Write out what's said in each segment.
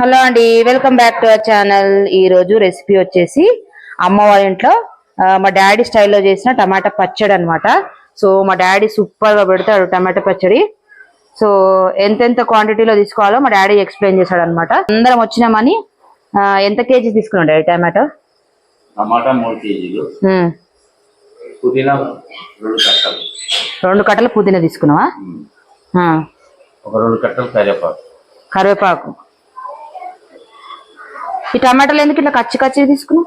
Hello అండి, welcome back to our channel. ఈ రోజు రెసిపీ వచ్చేసి అమ్మ వాళ్ళ ఇంట్లో మా డాడీ స్టైల్లో చేసిన టమాటా పచ్చడి అనమాట. సో మా డాడీ సూపర్ గా పెడతాడు టమాటా పచ్చడి. సో ఎంతెంత క్వాంటిటీలో తీసుకోవాలో మా డాడీ ఎక్స్ప్లెయిన్ చేశాడు అనమాట. అందరం వచ్చినామని ఎంత కేజీ తీసుకున్నాం డాడీ టమాటో? టమాటా 3 కేజీలు, పుదీనా 2 కట్టలు. 2 కట్టలు పుదీనా తీసుకున్నావా? ఒక 2 కట్టలు కరివేపాకు. ఈ టమాటాలు ఎందుకు ఇట్లా కచ్చి తీసుకున్నావు?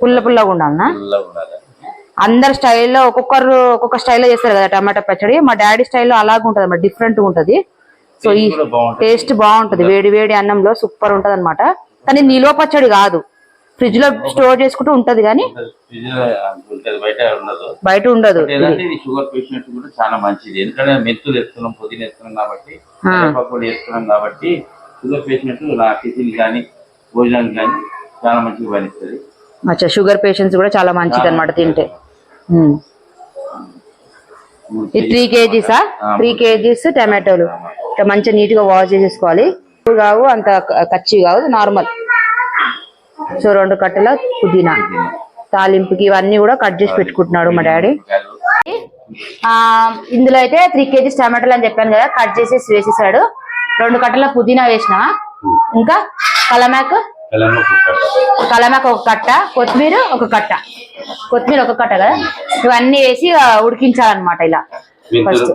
పుల్లగా ఉండాలనా? అందరు స్టైల్లో ఒక్కొక్క స్టైల్లో చేస్తారు కదా టమాటా పచ్చడి. మా డాడీ స్టైల్లో అలాగే ఉంటది అన్నమాట, డిఫరెంట్ ఉంటది. సో ఈ టేస్ట్ బాగుంటది, వేడి వేడి అన్నంలో సూపర్ ఉంటది అనమాట. కానీ నిలువ పచ్చడి కాదు, ఫ్రిడ్జ్ లో స్టోర్ చేసుకుంటూ ఉంటది కానీ బయట ఉండదు. షుగర్ పేషెంట్ కూడా చాలా మంచిది, ఎందుకంటే మెంతులు వేస్తున్నాం, పుదీనా వేస్తున్నాం కాబట్టి, పకోడీ వేస్తున్నాం కాబట్టి షుగర్ పేషెంట్ నా టిఫిన్ కానీ భోజనానికి కానీ చాలా మంచిగా పనిస్తుంది. అచ్చా, షుగర్ పేషెంట్స్ కూడా చాలా మంచిది అనమాట తింటే. ఈ 3 కేజీసా? 3 కేజీస్ టమాటోలు మంచిగా నీట్ గా వాష్ చేసేసుకోవాలి. కావు అంత కచ్చి కావు, నార్మల్. సో 2 కట్టల పుదీనా, తాలింపుకి ఇవన్నీ కూడా కట్ చేసి పెట్టుకుంటున్నాడు మా డాడీ. ఇందులో అయితే 3 కేజీస్ టమాటాలు అని చెప్పాను కదా, కట్ చేసేసి వేసేసాడు. 2 కట్టల పుదీనా వేసిన, ఇంకా కలమాక్ 1 కట్ట, కొత్తిమీర 1 కట్ట, కదా. ఇవన్నీ వేసి ఉడికించాలన్నమాట ఇలా. ఫస్ట్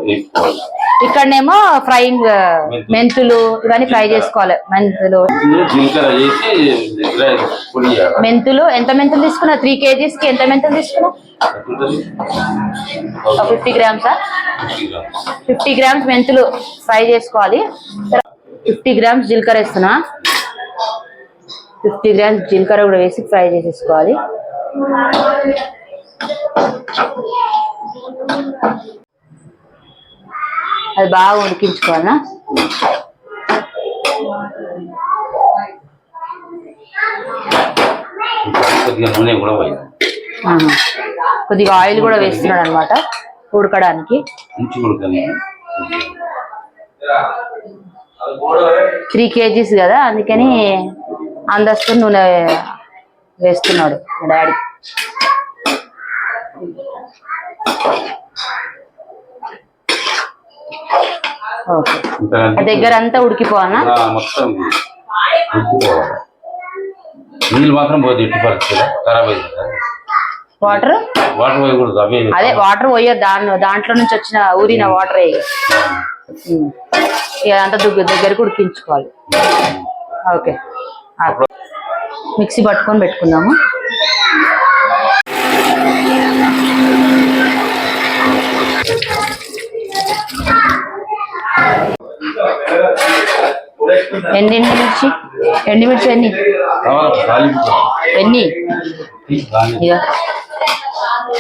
ఇక్కడనేమో ఫ్రైయింగ్ మెంతులు ఇవన్నీ ఫ్రై చేసుకోవాలి. మెంతులు ఎంత మెంతులు తీసుకున్నా? 3 కేజీస్ కి ఎంత మెంతులు తీసుకున్నా? 50 గ్రామ్సా? 50 గ్రామ్స్ మెంతులు ఫ్రై చేసుకోవాలి. 50 గ్రామ్స్ జీలకర్ర వేస్తున్నా. 50 గ్రామ్స్ జీలకర్ర కూడా వేసి ఫ్రై చేసేసుకోవాలి. అది బాగా ఉడికించుకోవాలనా? కొద్దిగా ఆయిల్ కూడా వేస్తున్నాడు అనమాట ఉడకడానికి. 3 కేజీస్ కదా, అందుకని అందస్తు నూనె వేస్తున్నాడు మా డాడీ. ఓకే, దగ్గర అంతా ఉడికిపోవాలనా? మొత్తం నీళ్ళు మాత్రం పోతే ఎట్టి పరిస్థితుల్లో ఖరాబ్ అవుతుంది. వాటర్ పోయకూడదు, అదే వాటర్ పోయదు, దాంట్లో నుంచి వచ్చిన ఊరిన వాటర్ అంతా దగ్గరకు ఉడికించుకోవాలి. ఓకే, మిక్సీ పట్టుకొని పెట్టుకుందాము. ఎండిమిర్చి ఎన్ని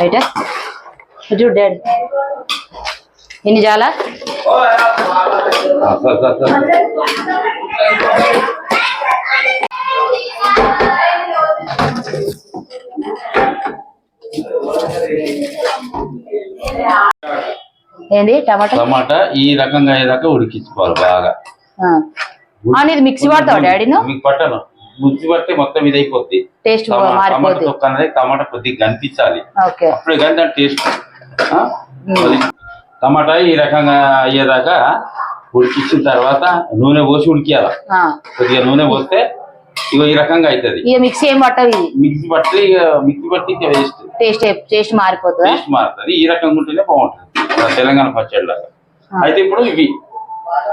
అయితే చూడు డాడీ, ఎన్ని చాలా? ఏంది టమాటా ఈ రకంగా అయ్యేదాకా ఉడికించుకోవాలి బాగా. ఇది మిక్సీ పడతావా డాడీ? మీకు పట్టను, మిక్సీ పడితే మొత్తం ఇది అయిపోద్ది, టేస్ట్ టమాటా కొద్దిగా కనిపించాలి, అప్పుడే కానీ దాని టేస్ట్. టమాటా ఈ రకంగా అయ్యేదాకా ఉడికించిన తర్వాత నూనె పోసి ఉడికియాల. కొద్దిగా నూనె పోస్తే ఇక ఈ రకంగా అవుతుంది. మిక్సీ ఏం పట్టవి, మిక్సీ పట్టి టేస్ట్ మారిపోతుంది. ఈ రకంగా ఉంటేనే బాగుంటుంది తెలంగాణ పచ్చడి లాగా. అయితే ఇప్పుడు ఇవి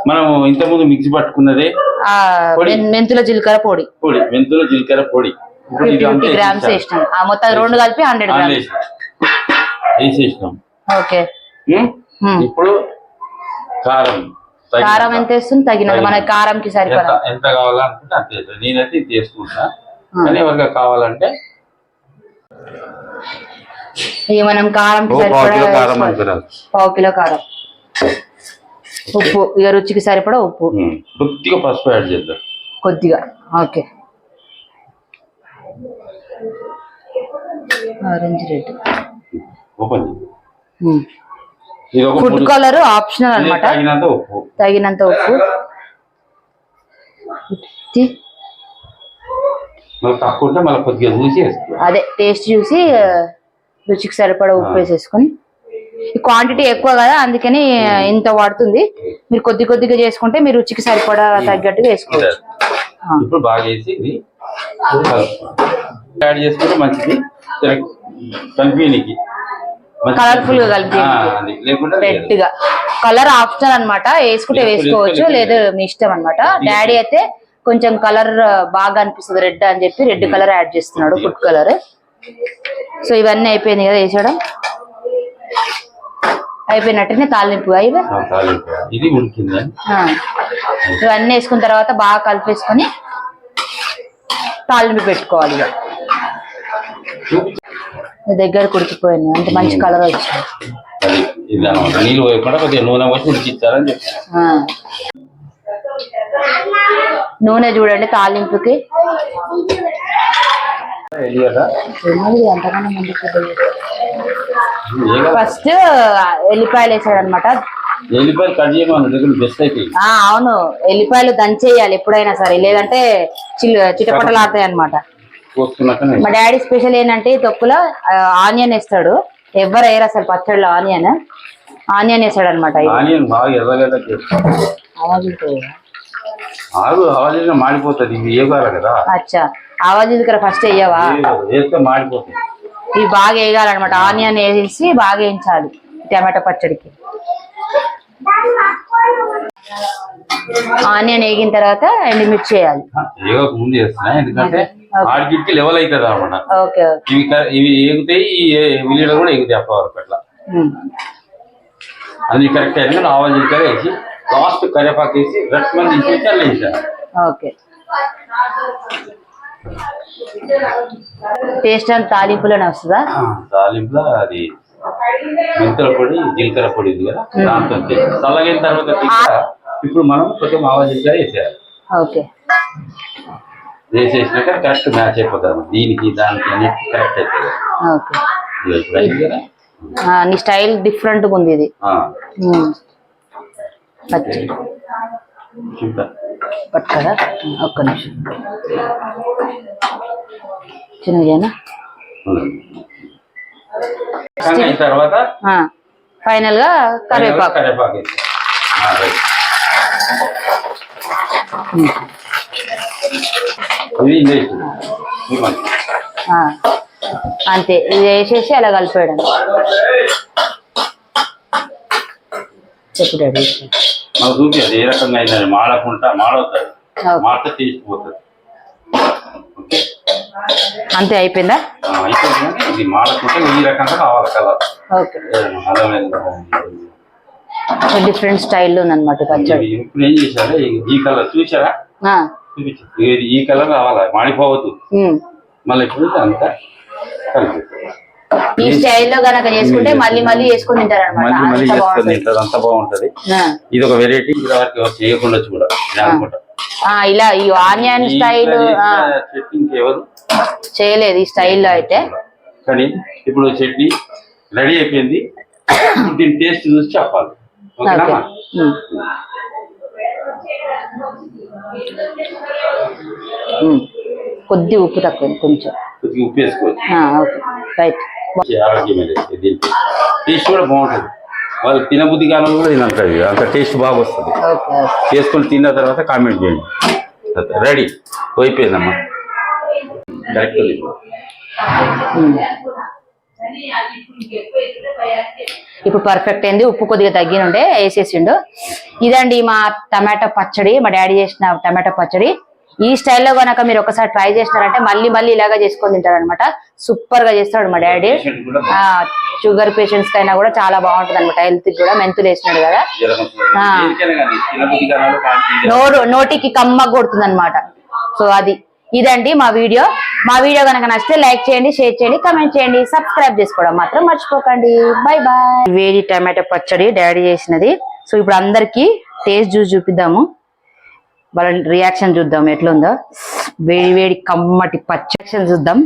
మనం ఇంతకుముందు మిక్సీ పట్టుకున్నదే మెంతుల జీలకర్ర పొడి, మెంతుల జీలకర్ర పొడి 50 గ్రామ్స్ వేసినాం. మొత్తం 2 కలిపి 100 గ్రామ్స్ వేసేసినాం. ఓకే, ఇప్పుడు కారం ఎంత వేస్తుంది? తగినది మన కారంకి సరిపడా. ఎంత కావాలనుకుంటే అంత వేస్తాను. నేనైతే ఇది చేసుకుంటా, కానీ ఎవరికి కావాలంటే మనం కారంకి సరిపడా 1/4 కిలో కారం, ఉప్పు ఇక రుచికి సరిపడా ఉప్పు, కొద్దిగా పసుపు యాడ్ చేద్దాం, కొద్దిగా. Okay, orange red open. Food colour optional అన్నమాట, తగినంత ఉప్పు. మళ్ళీ తక్కువ ఉంటే మళ్ళీ కొద్దిగా చూసి వేసుకోవాలి. అదే టేస్ట్ చూసి రుచికి సరిపడా ఉప్పు వేసేసుకొని, ఈ క్వాంటిటీ ఎక్కువ కదా అందుకని ఇంత పడుతుంది. మీరు కొద్ది కొద్దిగా చేసుకుంటే మీరు రుచికి సరిపడా తగ్గట్టుగా వేసుకోవచ్చు. ఇప్పుడు బాగా వేసి యాడ్ చేసుకుంటే మంచిది. కలిపి కలర్ఫుల్ గా కలిపి లేకుంటే రెడ్ గా కలర్ ఆప్షనల్ అన్నమాట. వేసుకుంటే వేసుకోవచ్చు, లేదు మీ ఇష్టం అన్నమాట. డాడీ అయితే కొంచెం కలర్ బాగా అనిపిస్తుంది రెడ్ అని చెప్పి రెడ్ కలర్ యాడ్ చేస్తున్నాడు, ఫుడ్ కలర్. సో ఇవన్నీ అయిపోయింది కదా వేసడం, అయిపోయినట్టునే తాలింపు ఇది ఉడికింది. ఇవన్నీ వేసుకున్న తర్వాత బాగా కలిపేసుకొని తాలింపు పెట్టుకోవాలి. ఇక దగ్గర కుడికిపోయింది అంటే మంచి కలర్ వచ్చింది. నీళ్ళు పోయకుండా కొద్దిగా నూనె పోసి ఉడికిచ్చారని చెప్పారు. నూనె చూడండి తాలింపుకి ఫస్ట్ ఎల్లిపాయలు వేసాడు అనమాట. ఎల్లిపాయలు కట్ చేయమని బెస్ట్ అయితే. అవును, ఎల్లిపాయలు దంచేయాలి ఎప్పుడైనా సరే, లేదంటే చిటపటలు ఆడతాయి అనమాట. మా డాడీ స్పెషల్ ఏంటంటే తొక్కులో ఆనియన్ వేస్తాడు. ఎవరు వేయరు అసలు పచ్చడిలో ఆనియన్ వేసాడు అనమాట. మాడిపోతుంది కదా. అచ్చా, ఆవాజీలకర ఫస్ట్ వేయవా? మాడిపోతుంది. ఇవి బాగా వేయాలన్నమాట. ఆనియన్ వేసి బాగా వేయించాలి టమాటా పచ్చడికి. ఆనియన్ వేగిన తర్వాత ఎండుమిర్చి వేయాలి. ముందు చేస్తున్నా ఎందుకంటే ఆడికి లెవెల్ అవుతుంది అన్నమాట. ఓకే, ఇవి ఎగుతాయి, ఉల్లిగడ్డ కూడా ఎగుతాయి అప్పవరకు అట్లా. అది కరెక్ట్ అయినా ఆవాలు జీలకర్ర వేసి లాస్ట్ కరివేపాకు వేసి రెస్ట్ మంది తీసేసి అలా వేసాను. ఓకే, టేస్ట్ అంత తాలింపులోనే వస్తుందా? తాలింపులో అది మెంతుల పొడి జీలకర్ర పొడి ఉంది కదా, దాంతో చల్లగైన తర్వాత ఇప్పుడు మనం కొంచెం ఆవాలు జీలకర్ర వేసేయాలి. ఓకే, వేసేసినాక కరెక్ట్ మ్యాచ్ అయిపోతుంది దీనికి దానికి అన్నిటి కరెక్ట్ అవుతుంది. ఓకే, నీ స్టైల్ డిఫరెంట్ గా ఉంది ఇది. పట్టుకదా ఒక్క నిమిషం చిన్నదేనా. తర్వాత ఫైనల్ గా కరివేపాకు అంతే, ఇది వేసేసి అలా కలిపేయడం. చెప్పు డాడీ. చూపి అది ఏ రకంగా అయిందని మాడకుండా మాడవుతుంది, మాడితే తీసిపోతుంది. అంతే అయిపోయిందా? అయిపోయింది. ఇది మాడకుంటే ఈ రకంగా కావాలి కలర్. ఓకే, డిఫరెంట్ స్టైల్ ఉందన్నమాట పచ్చడి. ఇప్పుడు ఏం చేశారు, ఈ కలర్ చూసారా? చూపించు, ఈ కలర్ రావాలి, మాడిపోవద్దు. మళ్ళీ ఇప్పుడు అంతా కలిపి ఈ స్టైల్లో గనక చేసుకుంటే మళ్ళీ మళ్ళీ వేసుకుని తింటారు అనమాట. అంత బాగుంటది. ఇది ఒక వెరైటీ, వరకు చేయకుండా కూడా ఇలా ఈ ఆనియన్ స్టైల్ చేయలేదు ఈ స్టైల్లో అయితే. కానీ ఇప్పుడు చట్నీ రెడీ అయిపోయింది. దీని టేస్ట్ చూసి చెప్పాలి. కొద్ది ఉప్పు తక్కువ, కొంచెం కొద్దిగా ఉప్పు వేసుకోవచ్చు. Okay, right. ఆరోగ్యమే దీనికి టేస్ట్ కూడా బాగుంటుంది. వాళ్ళు తినబుద్ధి కాలం కూడా తినంటుంది, అంత టేస్ట్ బాగా వస్తుంది. చేసుకొని తిన్న తర్వాత కామెంట్ చేయండి. రెడీ అయిపోయిందమ్మా. కరెక్ట్. ఇప్పుడు పర్ఫెక్ట్ అయింది. ఉప్పు కొద్దిగా తగ్గినుండే వేసేసిండు. ఇదండి మా టమాటా పచ్చడి, మా డాడీ చేసిన టమాటా పచ్చడి. ఈ స్టైల్లో కనుక మీరు ఒకసారి ట్రై చేసినారంటే మళ్ళీ మళ్ళీ ఇలాగా చేసుకొని తింటారు అనమాట. సూపర్ గా చేస్తాడు మా డాడీ. షుగర్ పేషెంట్స్ కైనా కూడా చాలా బాగుంటుంది అనమాట. హెల్త్ కూడా మెంతులు వేసినాడు కదా, నోటికి కమ్మ కొడుతుంది అనమాట. సో ఇదండి మా వీడియో. మా వీడియో కనుక నచ్చితే లైక్ చేయండి, షేర్ చేయండి, కామెంట్ చేయండి, సబ్స్క్రైబ్ చేసుకోవడం మాత్రం మర్చిపోకండి. Bye bye. వేడి టమాటా పచ్చడి డాడీ చేసినది. సో ఇప్పుడు అందరికి టేస్ట్ చూపిద్దాము, వాళ్ళ రియాక్షన్ చూద్దాం ఎట్లుందో. వేడి వేడి కమ్మటి పచ్చడి చూద్దాం.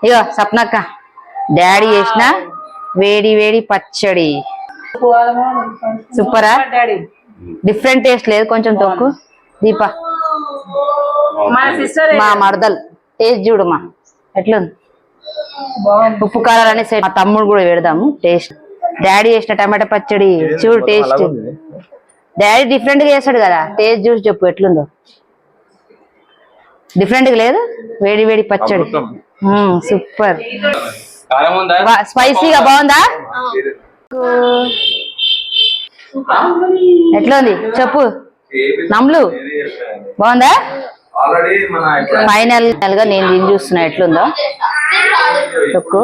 ఇగో సప్నక్క డాడీ చేసిన వేడి వేడి పచ్చడి సూపరా? డిఫరెంట్ టేస్ట్ లేదు, కొంచెం తక్కువ. దీపా మా మరదలు టేస్ట్ చూడమ్మా ఎట్లుంది ఉప్పు కారాలని మా తమ్ముడు కూడా పెడదాము టేస్ట్ డాడీ చేసిన టమాటా పచ్చడి చూడు టేస్ట్ డాడీ డిఫరెంట్ గా చేస్తాడు కదా టేస్ట్ చూసి చెప్పు ఎట్లుందో డిఫరెంట్ గా లేదు వేడి వేడి పచ్చడి సూపర్ స్పైసీగా బాగుందా ఎట్లుంది చెప్పు నమ్లు బాగుందా ఫైనల్ గా నేను దీన్ని చూస్తున్నా ఎట్లుందో తొక్కు